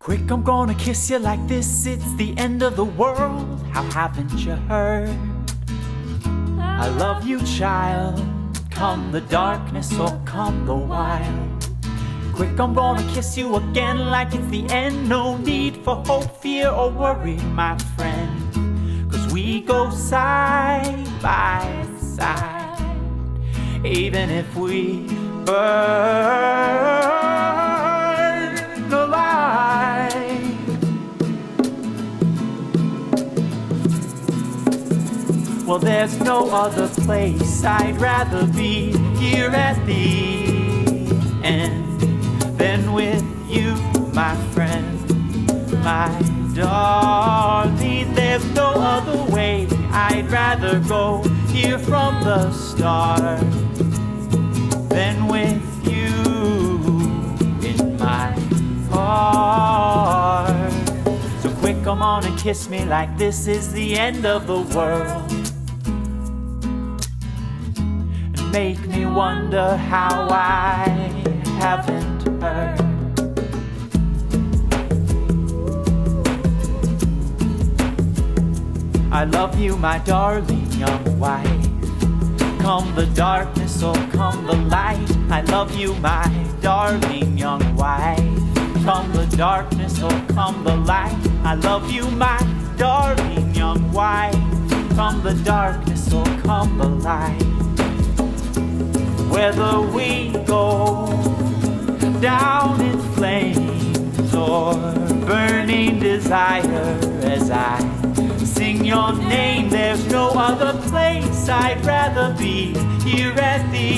Quick, I'm gonna kiss you like this, it's the end of the world. How haven't you heard? I love you, child. Come the darkness or come the wild. Quick, I'm gonna kiss you again like it's the end. No need for hope, fear, or worry, my friend. 'Cause we go side by side, even if we burn alive. Well, there's no other place I'd rather be here at the end than with you, my friend, my darling. There's no other way I'd rather go here from the start than with you in my heart. So quick, come on and kiss me like this is the end of the world. And make me wonder how I haven't heard. I love you, my darling young wife. Come the darkness or come the light. I love you, my darling young wife. Come the darkness or come the light. I love you, my darling young wife. Come the darkness or come the light. Whether we go down in flames or burning desire, as I sing your name, there's no other place I'd rather be here at the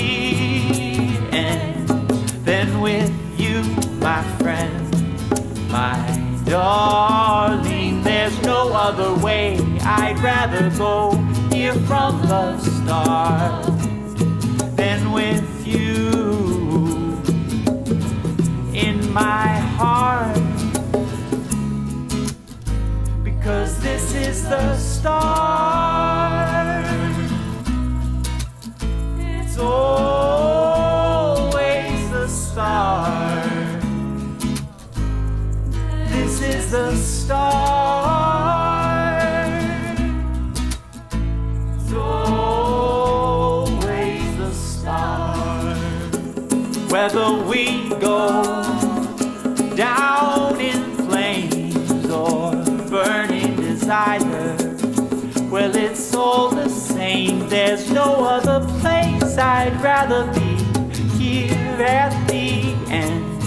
end than with you, my friend, my darling. There's no other way I'd rather go here from the start than with you in my heart. Because this is the start. It's always the start. This is the start. It's always the start. Whether we go down in flames or burning desire, well, it's all the same. There's no other place I'd rather be here at the end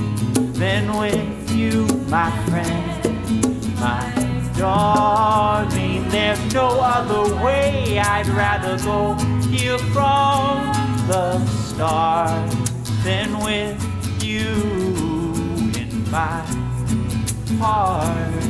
than with you, my friend, my darling. There's no other way I'd rather go here from the start than with you in my heart.